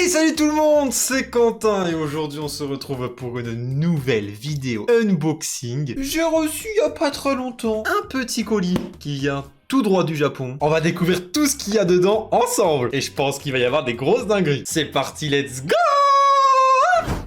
Hey, salut tout le monde, c'est Quentin et aujourd'hui on se retrouve pour une nouvelle vidéo unboxing. J'ai reçu il y a pas très longtemps un petit colis qui vient tout droit du Japon. On va découvrir tout ce qu'il y a dedans ensemble et je pense qu'il va y avoir des grosses dingueries. C'est parti, let's go!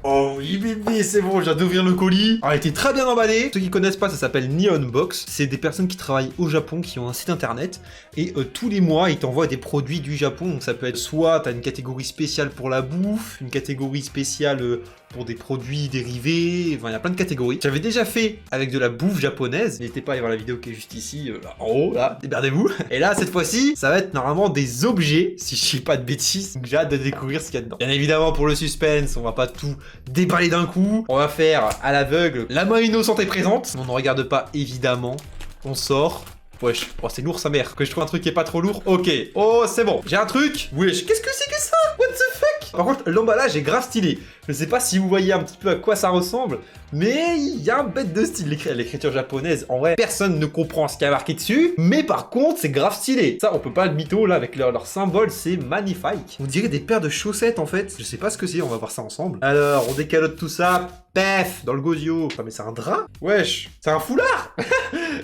Oh oui bébé, c'est bon, je viens d'ouvrir le colis. Alors, il était très bien emballé. Ceux qui connaissent pas, ça s'appelle Neon Box. C'est des personnes qui travaillent au Japon, qui ont un site internet. Et tous les mois, ils t'envoient des produits du Japon. Donc ça peut être soit t'as une catégorie spéciale pour la bouffe, une catégorie spéciale pour des produits dérivés. Enfin, il y a plein de catégories. J'avais déjà fait avec de la bouffe japonaise. N'hésitez pas à aller voir la vidéo qui est juste ici, là, en haut, là. Déberdez-vous. Et là, cette fois-ci, ça va être normalement des objets, si je dis pas de bêtises. Donc j'ai hâte de découvrir ce qu'il y a dedans. Bien évidemment, pour le suspense, on va pas tout déballer d'un coup. On va faire à l'aveugle. La main innocente est présente. On ne regarde pas, évidemment. On sort. Wesh, oh, c'est lourd sa mère. Que je trouve un truc qui est pas trop lourd. Ok, oh c'est bon. J'ai un truc. Wesh, qu'est-ce que c'est que ça? What the fuck? Par contre, l'emballage est grave stylé. Je sais pas si vous voyez un petit peu à quoi ça ressemble, mais il y a un bête de style. L'écriture japonaise, en vrai, personne ne comprend ce qu'il y a marqué dessus, mais par contre, c'est grave stylé. Ça, on peut pas le mytho, là, avec leur symbole, c'est magnifique. On dirait des paires de chaussettes, en fait. Je sais pas ce que c'est, on va voir ça ensemble. Alors, on décalote tout ça. Pef, dans le gosio. Ah, mais c'est un drap? Wesh, c'est un foulard.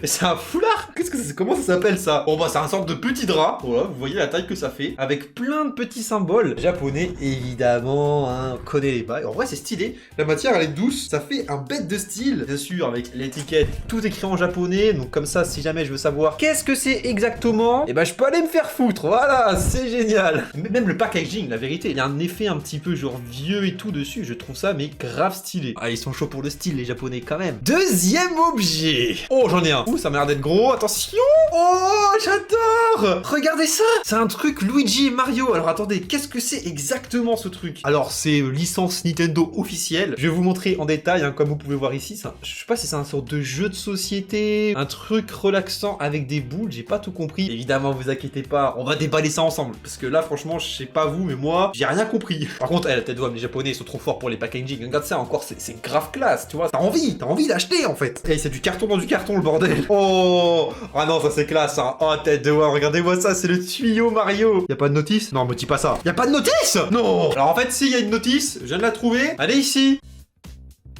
C'est un foulard. Qu'est-ce que c'est? Comment ça s'appelle ça? Bon bah c'est un sorte de petit drap. Voilà, vous voyez la taille que ça fait. Avec plein de petits symboles japonais, évidemment, hein, on connaît les bails. En vrai c'est stylé. La matière elle est douce. Ça fait un bête de style. Bien sûr, avec l'étiquette, tout écrit en japonais. Donc comme ça, si jamais je veux savoir qu'est-ce que c'est exactement, et ben je peux aller me faire foutre. Voilà, c'est génial. Même le packaging, la vérité, il y a un effet un petit peu genre vieux et tout dessus. Je trouve ça mais grave stylé. Ah, ils sont chauds pour le style, les japonais quand même. Deuxième objet. Oh, j'en ai un. Ouh, ça m'a l'air d'être gros. Attention. Oh, j'adore. Regardez ça. C'est un truc Luigi et Mario. Alors attendez, qu'est-ce que c'est exactement ce truc? Alors c'est licence Nintendo officielle. Je vais vous montrer en détail, hein, comme vous pouvez voir ici. Je sais pas si c'est un sorte de jeu de société, un truc relaxant avec des boules. J'ai pas tout compris. Évidemment, vous inquiétez pas, on va déballer ça ensemble. Parce que là, franchement, je sais pas vous, mais moi, j'ai rien compris. Par contre, la tête de les Japonais ils sont trop forts pour les packaging. Regarde ça, encore, c'est grave classe, tu vois. T'as envie d'acheter en fait. Et c'est du carton dans du carton, le bordel. Oh, ah non, ça c'est classe, hein. Oh, tête de voir, regardez-moi ça, c'est le tuyau Mario. Y'a pas de notice? Non, me dis pas ça. Y'a pas de notice? Non. Alors en fait, si, y a une notice, je viens de la trouver. Allez ici.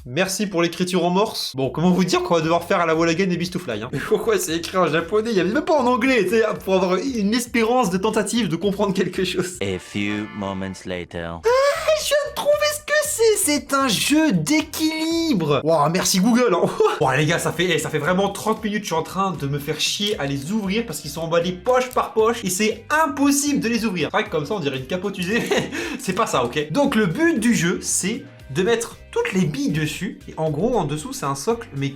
Merci pour l'écriture en morse. Bon, comment vous dire qu'on va devoir faire à la wall again et beast to fly, hein. Mais pourquoi c'est écrit en japonais? Il y avait même pas en anglais, tu sais, pour avoir une espérance de tentative de comprendre quelque chose. A few moments later. Je viens de trouver ce que c'est un jeu d'équilibre. Wow, merci Google, hein. Bon les gars, ça fait vraiment 30 minutes que je suis en train de me faire chier à les ouvrir parce qu'ils sont emballés poche par poche et c'est impossible de les ouvrir. C'est vrai que comme ça on dirait une capote usée. C'est pas ça, ok? Donc le but du jeu, c'est de mettre toutes les billes dessus et en gros en dessous c'est un socle mais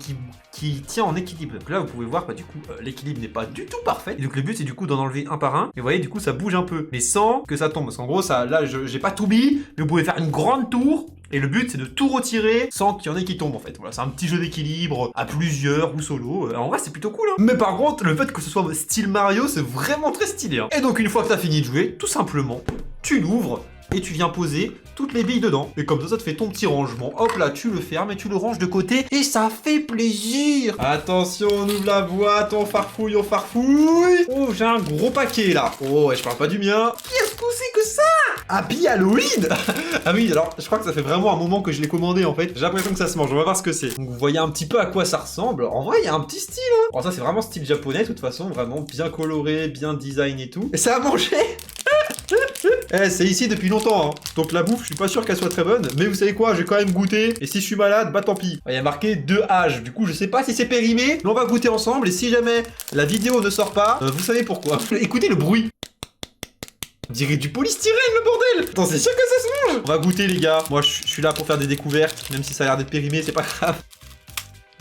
qui tient en équilibre. Donc là vous pouvez voir du coup l'équilibre n'est pas du tout parfait et donc le but c'est du coup d'en enlever un par un et vous voyez du coup ça bouge un peu mais sans que ça tombe parce qu'en gros ça là j'ai pas tout mis mais vous pouvez faire une grande tour et le but c'est de tout retirer sans qu'il y en ait qui tombent en fait. Voilà, c'est un petit jeu d'équilibre à plusieurs ou solo. En vrai c'est plutôt cool, hein. Mais par contre le fait que ce soit style Mario c'est vraiment très stylé, hein. Et donc une fois que t'as fini de jouer, tout simplement tu l'ouvres et tu viens poser toutes les billes dedans. Et comme ça te fait ton petit rangement. Hop là, tu le fermes et tu le ranges de côté. Et ça fait plaisir. Attention, on ouvre la boîte, on farfouille, on farfouille. Oh, j'ai un gros paquet là. Oh, ouais, je parle pas du mien. Qu'est-ce que c'est que ça? Happy Halloween. Ah oui, alors, je crois que ça fait vraiment un moment que je l'ai commandé en fait. J'ai l'impression que ça se mange, on va voir ce que c'est. Donc vous voyez un petit peu à quoi ça ressemble. En vrai, il y a un petit style, hein. Alors ça, c'est vraiment style japonais, de toute façon. Vraiment bien coloré, bien design et tout. Et ça a mangé. Eh, c'est ici depuis longtemps, hein. Donc la bouffe, je suis pas sûr qu'elle soit très bonne, mais vous savez quoi, j'ai quand même goûté, et si je suis malade, bah tant pis. Il y a marqué 2H, du coup je sais pas si c'est périmé, mais on va goûter ensemble, et si jamais la vidéo ne sort pas, vous savez pourquoi. Écoutez le bruit. On dirait du polystyrène, le bordel. Attends, c'est sûr que ça se mange. On va goûter les gars, moi je suis là pour faire des découvertes, même si ça a l'air d'être périmé, c'est pas grave.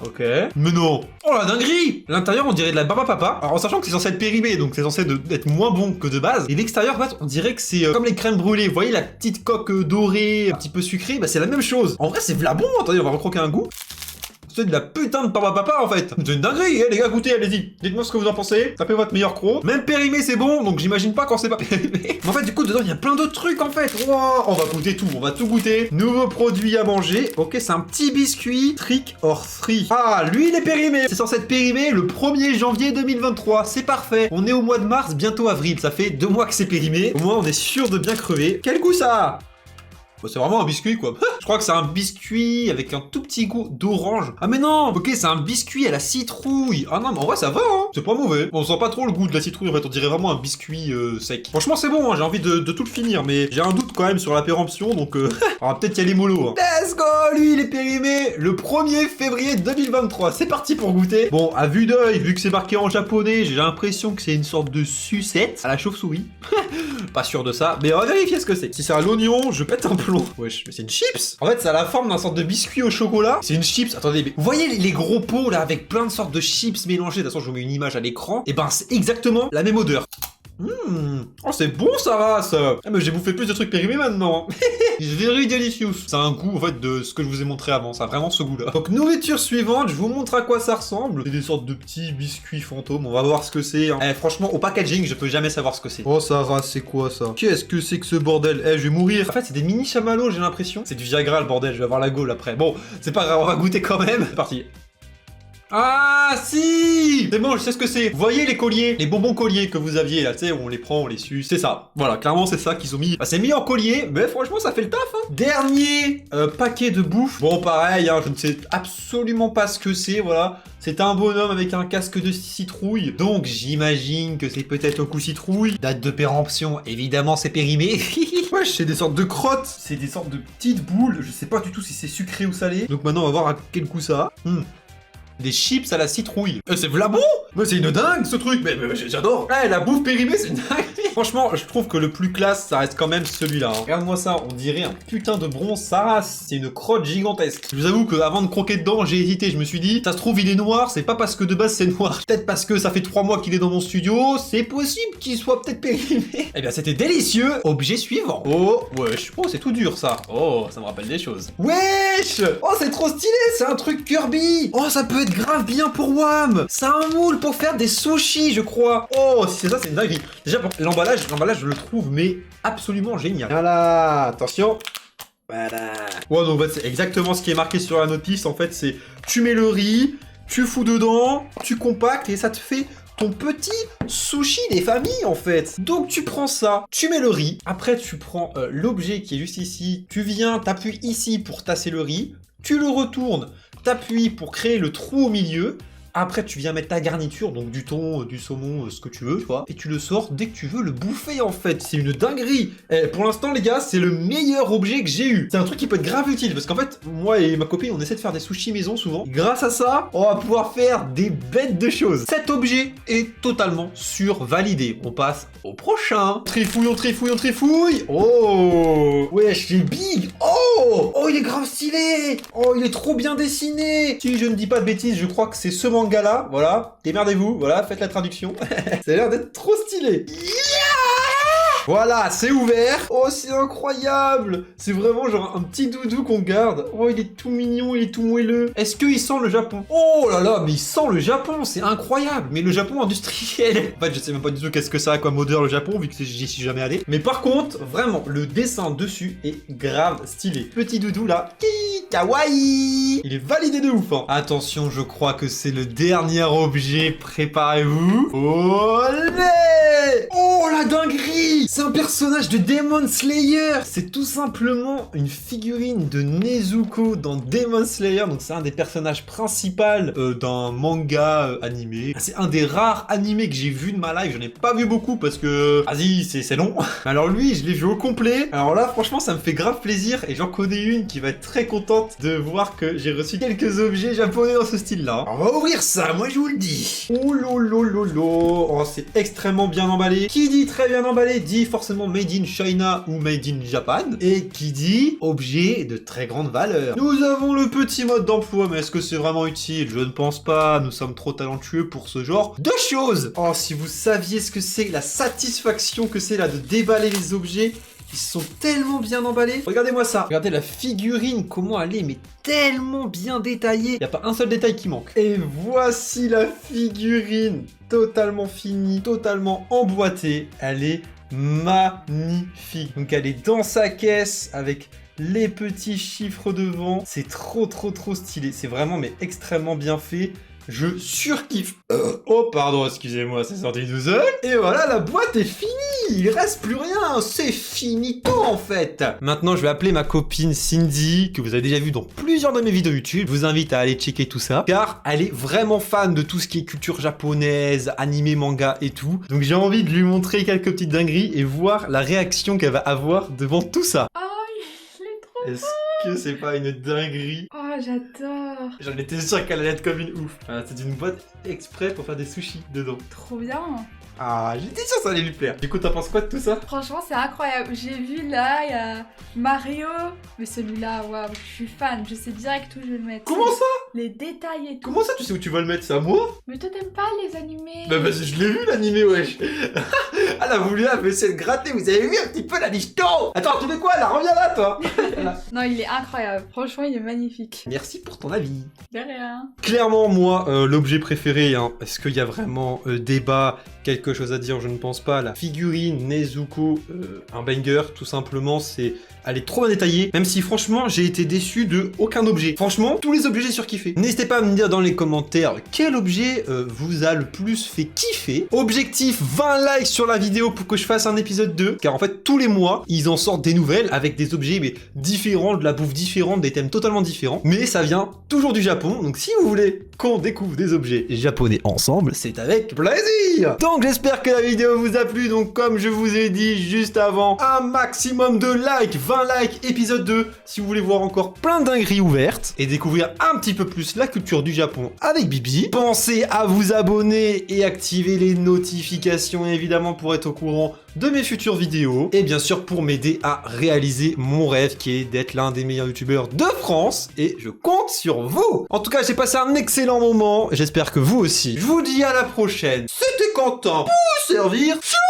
Ok. Mais non. Oh la dinguerie. L'intérieur on dirait de la barbe à papa. Alors en sachant que c'est censé être périmé, donc c'est censé être moins bon que de base. Et l'extérieur en fait on dirait que c'est comme les crèmes brûlées. Vous voyez la petite coque dorée, un petit peu sucrée, bah c'est la même chose. En vrai c'est v'là bon. Attendez, on va recroquer un goût. C'est de la putain de barbe à papa en fait. C'est une dinguerie, les gars, goûtez, allez-y. Dites-moi ce que vous en pensez. Tapez votre meilleur croc. Même périmé c'est bon, donc j'imagine pas quand c'est pas périmé. Mais en fait du coup dedans il y a plein d'autres trucs en fait. Wow, on va goûter tout, on va tout goûter. Nouveau produit à manger. Ok, c'est un petit biscuit Trick or Treat. Ah, lui il est périmé. C'est censé être périmé le 1er janvier 2023. C'est parfait. On est au mois de mars, bientôt avril. Ça fait 2 mois que c'est périmé. Au moins on est sûr de bien crever. Quel goût ça a? Bah, c'est vraiment un biscuit quoi. Je crois que c'est un biscuit avec un tout petit goût d'orange. Ah mais non, ok, c'est un biscuit à la citrouille. Ah non, mais en vrai ça va, hein. C'est pas mauvais. On sent pas trop le goût de la citrouille, en fait, on dirait vraiment un biscuit sec. Franchement c'est bon, hein. J'ai envie de tout le finir, mais j'ai un doute quand même sur la péremption, donc on va peut-être y aller mollo. Hein. Let's go, lui il est périmé le 1er février 2023. C'est parti pour goûter. Bon, à vue d'œil, vu que c'est marqué en japonais, j'ai l'impression que c'est une sorte de sucette à la chauve-souris. Pas sûr de ça, mais on va vérifier ce que c'est. Si c'est à l'oignon, je pète un plomb. Wesh, mais c'est une chips. En fait, ça a la forme d'un sorte de biscuit au chocolat. C'est une chips. Attendez, mais vous voyez les gros pots là avec plein de sortes de chips mélangées. De toute façon, je vous mets une image à l'écran. Et ben, c'est exactement la même odeur. Oh, c'est bon, Sarah, ça. Ah, mais j'ai bouffé plus de trucs périmés maintenant. Very delicious. Ça a un goût, en fait, de ce que je vous ai montré avant. Ça a vraiment ce goût-là. Donc, nourriture suivante, je vous montre à quoi ça ressemble. C'est des sortes de petits biscuits fantômes. On va voir ce que c'est. Hein. Franchement, au packaging, je peux jamais savoir ce que c'est. Oh, Sarah, c'est quoi ça? Qu'est-ce que c'est que ce bordel? Je vais mourir. En fait, c'est des mini chamallows, j'ai l'impression. C'est du Viagra, le bordel. Je vais avoir la gaule après. Bon, c'est pas grave, on va goûter quand même. C'est parti. Ah si! C'est bon, je sais ce que c'est. Vous voyez les colliers, les bonbons colliers que vous aviez là, tu sais, on les prend, on les suce, c'est ça. Voilà, clairement c'est ça qu'ils ont mis. Bah, c'est mis en collier, mais franchement ça fait le taf. Hein. Dernier paquet de bouffe. Bon pareil, hein, je ne sais absolument pas ce que c'est, voilà. C'est un bonhomme avec un casque de citrouille. Donc j'imagine que c'est peut-être au coup citrouille. Date de péremption, évidemment c'est périmé. Wesh, c'est des sortes de crottes. C'est des sortes de petites boules. Je sais pas du tout si c'est sucré ou salé. Donc maintenant on va voir à quel coup ça a. Des chips à la citrouille. C'est v'là bon. Mais c'est une dingue ce truc. Mais j'adore. La bouffe périmée, c'est une dingue. Franchement, je trouve que le plus classe, ça reste quand même celui-là. Hein. Regarde-moi ça, on dirait un putain de bronze Sarah. C'est une crotte gigantesque. Je vous avoue que avant de croquer dedans, j'ai hésité. Je me suis dit, ça se trouve, il est noir. C'est pas parce que de base c'est noir. Peut-être parce que ça fait 3 mois qu'il est dans mon studio. C'est possible qu'il soit peut-être périmé. Eh bien, c'était délicieux. Objet suivant. Oh, wesh. Oh, c'est tout dur ça. Oh, ça me rappelle des choses. Wesh. Oh, c'est trop stylé. C'est un truc Kirby. Oh, ça peut être grave bien pour WAM. C'est un moule pour faire des sushis, je crois. Oh, si c'est ça, c'est une dinguerie. Déjà, l'emballage, je le trouve, mais absolument génial. Voilà, attention. Voilà. Ouais, donc c'est exactement ce qui est marqué sur la notice. En fait, c'est tu mets le riz, tu fous dedans, tu compactes et ça te fait ton petit sushi des familles en fait. Donc tu prends ça, tu mets le riz, après tu prends l'objet qui est juste ici, tu viens, t'appuies ici pour tasser le riz, tu le retournes, t'appuies pour créer le trou au milieu. Après, tu viens mettre ta garniture, donc du thon, du saumon, ce que tu veux, tu vois. Et tu le sors dès que tu veux le bouffer, en fait. C'est une dinguerie. Pour l'instant, les gars, c'est le meilleur objet que j'ai eu. C'est un truc qui peut être grave utile, parce qu'en fait, moi et ma copine, on essaie de faire des sushis maison souvent. Grâce à ça, on va pouvoir faire des bêtes de choses. Cet objet est totalement survalidé. On passe au prochain. Trifouille, on trifouille, on trifouille. Oh, wesh, il est big. Oh, il est grave stylé. Oh, il est trop bien dessiné. Si je ne dis pas de bêtises, je crois que c'est ce manga-là. Voilà, démerdez-vous. Voilà, faites la traduction. Ça a l'air d'être trop stylé. Voilà, c'est ouvert. Oh, c'est incroyable. C'est vraiment genre un petit doudou qu'on garde. Oh, il est tout mignon, il est tout moelleux. Est-ce qu'il sent le Japon? Oh là là, mais il sent le Japon, c'est incroyable. Mais le Japon industriel. En fait, je sais même pas du tout qu'est-ce que ça a comme odeur le Japon, vu que j'y suis jamais allé. Mais par contre, vraiment, le dessin dessus est grave stylé. Petit doudou là. Kawaii. Il est validé de ouf. Hein. Attention, je crois que c'est le dernier objet. Préparez-vous. Olé! Oh, la dinguerie! C'est un personnage de Demon Slayer. C'est tout simplement une figurine de Nezuko dans Demon Slayer. Donc c'est un des personnages principaux d'un manga animé. C'est un des rares animés que j'ai vu de ma life. J'en ai pas vu beaucoup parce que... Vas-y, c'est long. Alors lui, je l'ai vu au complet. Alors là, franchement, ça me fait grave plaisir. Et j'en connais une qui va être très contente de voir que j'ai reçu quelques objets japonais dans ce style-là. On va ouvrir ça, moi je vous le dis. Oh lolololo. Oh, c'est extrêmement bien emballé. Qui dit très bien emballé dit forcément made in China ou made in Japan. Et qui dit objet de très grande valeur. Nous avons le petit mode d'emploi, mais est-ce que c'est vraiment utile? Je ne pense pas. Nous sommes trop talentueux pour ce genre de choses. Oh, si vous saviez ce que c'est, la satisfaction que c'est là de déballer les objets. Ils sont tellement bien emballés. Regardez-moi ça. Regardez la figurine, comment elle est, mais tellement bien détaillée. Il n'y a pas un seul détail qui manque. Et voici la figurine. Totalement finie, totalement emboîtée. Elle est magnifique. Donc elle est dans sa caisse avec les petits chiffres devant. C'est trop stylé. C'est vraiment mais extrêmement bien fait. Je surkiffe. Oh pardon, excusez-moi, c'est sorti tout seul. Et voilà, la boîte est finie. Il reste plus rien, c'est finito en fait. Maintenant, je vais appeler ma copine Cindy, que vous avez déjà vu dans plusieurs de mes vidéos YouTube. Je vous invite à aller checker tout ça, car elle est vraiment fan de tout ce qui est culture japonaise, animé, manga et tout. Donc j'ai envie de lui montrer quelques petites dingueries et voir la réaction qu'elle va avoir devant tout ça. Oh, il est trop Est-ce que c'est pas une dinguerie? Oh, j'adore. J'en étais sûr qu'elle allait être comme une ouf. Ah, c'est une boîte exprès pour faire des sushis dedans. Trop bien. Ah, j'étais sûr que ça allait lui plaire. Du coup, t'en penses quoi de tout ça? Franchement, c'est incroyable. J'ai vu là, il y a Mario. Mais celui-là, waouh, je suis fan. Je sais direct où je vais le mettre. Comment ça? Les détails et tout. Comment ça, tu sais où tu vas le mettre? C'est à moi? Mais toi, t'aimes pas les animés? Bah, parce que je l'ai vu l'animé, wesh. Elle a voulu essayer de gratter, vous avez vu un petit peu la lichto? Attends, tu fais quoi là? Reviens là, toi. Non, il est incroyable. Franchement, il est magnifique. Merci pour ton avis. De rien. Clairement, moi, l'objet préféré, hein, est-ce qu'il y a vraiment débat, quelque chose à dire? Je ne pense pas. La figurine Nezuko, un banger, tout simplement, elle est trop bien détaillée, même si franchement, j'ai été déçu de aucun objet. Franchement, tous les objets, j'ai surkiffé. N'hésitez pas à me dire dans les commentaires quel objet vous a le plus fait kiffer. Objectif 20 likes sur la vidéo pour que je fasse un épisode 2, car en fait, tous les mois, ils en sortent des nouvelles avec des objets mais différents, de la bouffe différente, des thèmes totalement différents, mais ça vient toujours du Japon, donc si vous voulez qu'on découvre des objets japonais ensemble, c'est avec plaisir. Donc j'espère que la vidéo vous a plu, donc comme je vous ai dit juste avant, un maximum de likes, 20 likes, épisode 2, si vous voulez voir encore plein de dingueries ouvertes, et découvrir un petit peu plus la culture du Japon avec Bibi. Pensez à vous abonner et activer les notifications, évidemment, pour être au courant de mes futures vidéos, et bien sûr pour m'aider à réaliser mon rêve qui est d'être l'un des meilleurs youtubeurs de France, et je compte sur vous. En tout cas, j'ai passé un excellent moment, j'espère que vous aussi. Je vous dis à la prochaine, c'était Quentin pour vous servir. Ciao.